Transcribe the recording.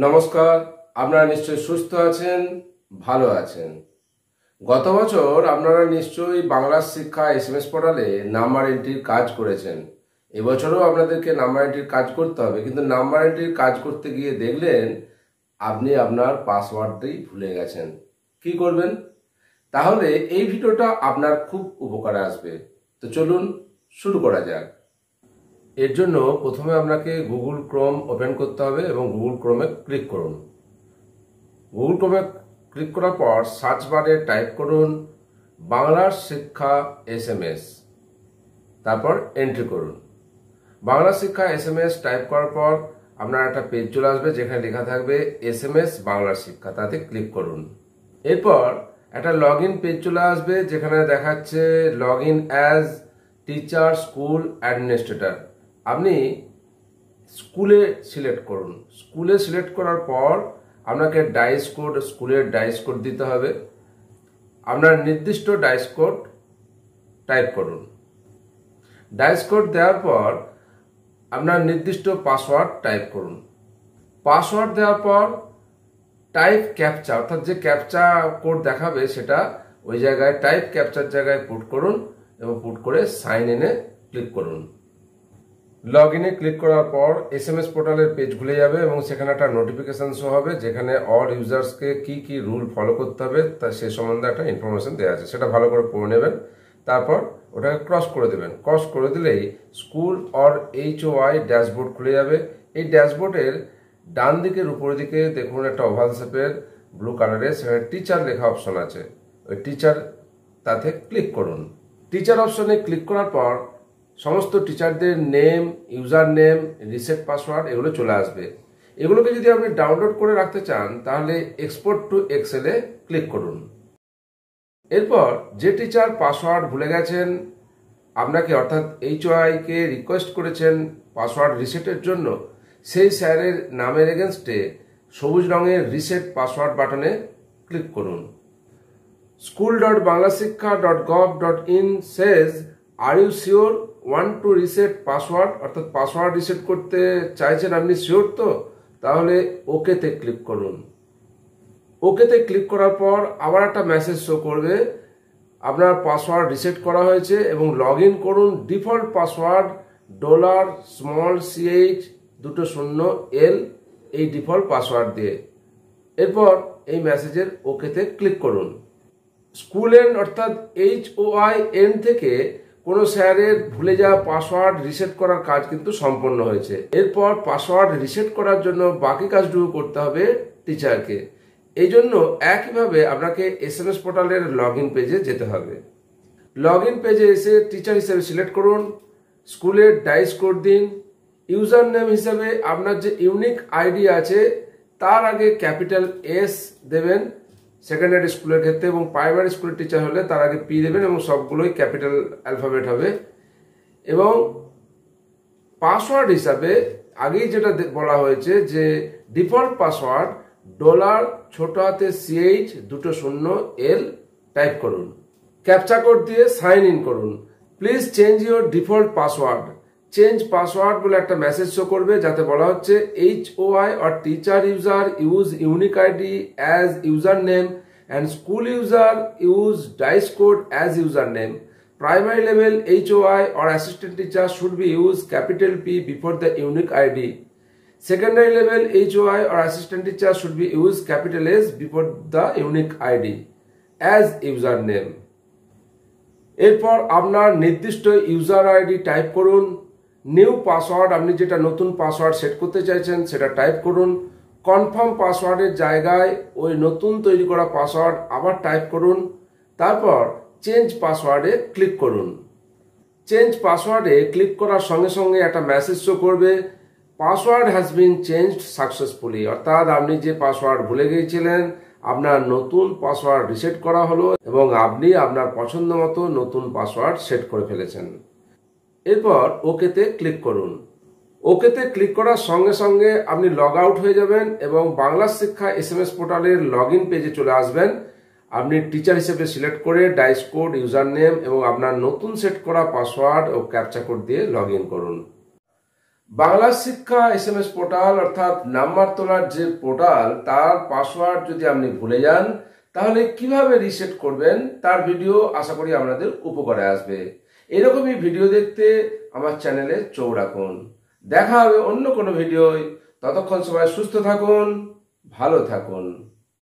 নমস্কার, আপনারা নিশ্চয়ই সুস্থ আছেন, ভালো আছেন। গত বছর আপনারা নিশ্চয়ই বাংলা শিক্ষা এসএমএস পোর্টালে নাম্বার এন্ট্রির কাজ করেছেন। এবছরও আপনাদেরকে নাম্বার এন্ট্রির কাজ করতে হবে, কিন্তু নাম্বার এন্ট্রির কাজ করতে গিয়ে দেখলেন আপনি আপনার পাসওয়ার্ডটি ভুলে গেছেন। কি করবেন? তাহলে এই ভিডিওটা আপনার খুব উপকারে আসবে। তো চলুন শুরু করা যাক। এর জন্য প্রথমে আপনাকে গুগল ক্রোম ওপেন করতে হবে এবং গুগল ক্রোমে ক্লিক করুন। গুগল ক্রোমে ক্লিক করার পর সার্চ বারে টাইপ করুন বাংলা শিক্ষা এসএমএস, তারপর এন্ট্রি করুন। বাংলা শিক্ষা এসএমএস টাইপ করার পর আপনার একটা পেজ চলে আসবে যেখানে লেখা থাকবে এসএমএস বাংলা শিক্ষা, তাতে ক্লিক করুন। এরপর একটা লগ ইন পেজ চলে আসবে যেখানে দেখাচ্ছে log in as teacher school administrator. আপনি স্কুলে সিলেক্ট করুন। স্কুলে সিলেক্ট করার পর আপনাকে ডাইস কোড, স্কুলের ডাইস কোড দিতে হবে। আপনার নির্দিষ্ট ডাইস কোড টাইপ করুন। ডাইস কোড দেওয়ার পর আপনার নির্দিষ্ট পাসওয়ার্ড টাইপ করুন। পাসওয়ার্ড দেওয়ার পর টাইপ ক্যাপচা, অর্থাৎ যে ক্যাপচা কোড দেখাবে সেটা ওই জায়গায় টাইপ ক্যাপচার জায়গায় পুট করুন এবং পুট করে সাইন ইনে ক্লিক করুন। লগ ইনে ক্লিক করার পর এসএমএস পোর্টালের পেজ খুলে যাবে এবং সেখানে একটা নোটিফিকেশন শো হবে যেখানে অল ইউজার্সকে কি কি রুল ফলো করতে হবে তা সে সম্বন্ধে একটা ইনফরমেশন দেওয়া আছে, সেটা ভালো করে পড়ে নেবেন। তারপর ওটাকে ক্রস করে দেবেন। ক্রস করে দিলেই স্কুল অর HOI ড্যাশবোর্ড খুলে যাবে। এই ড্যাশবোর্ডের ডান দিকের উপরের দিকে দেখুন একটা ওভাল শেপের ব্লু কালারের, সেখানে টিচার লেখা অপশন আছে। ওই টিচার তাতে ক্লিক করুন। টিচার অপশনে ক্লিক করার পর সমস্ত টিচারদের name, user name, reset password এগুলো চলে আসবে। এগুলোকে যদি আপনি ডাউনলোড করে রাখতে চান তাহলে এক্সপোর্ট টু এক্সেলে ক্লিক করুন। এরপর যে টিচার পাসওয়ার্ড ভুলে গেছেন আপনাকে, অর্থাৎ HOI কে রিকোয়েস্ট করেছেন পাসওয়ার্ড রিসেটের জন্য, সেই স্যারের নামের এগেনস্টে সবুজ রঙের রিসেট পাসওয়ার্ড বাটনে ক্লিক করুন। school.banglasikha.gov.in says are you sure want to reset password, অর্থাৎ পাসওয়ার্ড রিসেট করতে চাইছেন আপনি শিওর তো? তাহলে ওকেতে ক্লিক করুন। ওকেতে ক্লিক করার পর আবার একটা মেসেজ শো করবে আপনার পাসওয়ার্ড রিসেট করা হয়েছে এবং লগ ইন করুন ডিফল্ট পাসওয়ার্ড $CH20L এই ডিফল্ট পাসওয়ার্ড দিয়ে। এরপর এই মেসেজের ওকেতে ক্লিক করুন। স্কুল এন্ড অর্থাৎ HOI এন্ড থেকে কোনো স্যারের ভুলে যাওয়া পাসওয়ার্ড রিসেট করার কাজ কিন্তু সম্পন্ন হয়েছে। এরপর পাসওয়ার্ড রিসেট করার জন্য বাকি কাজটুকু করতে হবে টিচারকে। এই জন্য একইভাবে আপনাকে এসএমএস পোর্টালের লগ ইন পেজে যেতে হবে। লগ ইন পেজে এসে টিচার হিসেবে সিলেক্ট করুন, স্কুলের ডাইস কোড দিন, ইউজার নেম হিসেবে আপনার যে ইউনিক আইডি আছে তার আগে ক্যাপিটাল S দেবেন সেকেন্ডারি স্কুলের ক্ষেত্রে, এবং প্রাইমারি স্কুলের টিচার হলে তার আগে P দেবেন এবং সবগুলোই ক্যাপিটাল অ্যালফাবেট হবে। এবং পাসওয়ার্ড হিসাবে আগেই যেটা বলা হয়েছে যে ডিফল্ট পাসওয়ার্ড $CH20L টাইপ করুন। ক্যাপচা কোড দিয়ে সাইন ইন করুন। Please change your default password. Change password বলে একটা মেসেজ শো করবে যাতে বলা হচ্ছে HOI or teacher user use unique ID as username and school user use dice code as username. Primary level HOI or assistant teacher should be use capital P before the unique ID. Secondary level HOI or assistant teacher should be use capital S before the unique ID as username. এরপর আপনার নির্দিষ্ট user ID type করুন। New password, আপনি যেটা নতুন password set করতে চাইছেন সেটা টাইপ করুন। কনফার্ম পাসওয়ার্ডের জায়গায় ওই নতুন তৈরি করা পাসওয়ার্ড আবার টাইপ করুন। তারপর চেঞ্জ পাসওয়ার্ডে ক্লিক করুন। চেঞ্জ পাসওয়ার্ডে ক্লিক করার সঙ্গে সঙ্গে একটা মেসেজ শো করবে password has been changed successfully, অর্থাৎ আপনি যে পাসওয়ার্ড ভুলে গিয়েছিলেন আপনার নতুন পাসওয়ার্ড রিসেট করা হলো এবং আপনি আপনার পছন্দ মতো নতুন পাসওয়ার্ড সেট করে ফেলেছেন। এরপর ওকেতে ক্লিক করুন। ওকেতে ক্লিক করার সঙ্গে সঙ্গে আপনি লগ আউট হয়ে যাবেন এবং বাংলা শিক্ষা এসএমএস পোর্টালের লগ ইন পেজে চলে আসবেন। আপনি টিচার হিসেবে সিলেক্ট করে ডাইস কোড, ইউজার নেম এবং আপনার নতুন সেট করা পাসওয়ার্ড ও ক্যাপচা কোড দিয়ে লগ ইন করুন। বাংলা শিক্ষা এসএমএস পোর্টাল অর্থাৎ নাম্বার তোলার যে পোর্টাল তার পাসওয়ার্ড যদি আপনি ভুলে যান তাহলে কিভাবে রিসেট করবেন তার ভিডিও আশা করি আপনাদের উপকারে আসবে। এরকমই ভিডিও দেখতে আমার চ্যানেলে চোখ রাখুন। দেখা হবে অন্য কোনো ভিডিওয়। ততক্ষণ সবাই সুস্থ থাকুন, ভালো থাকুন।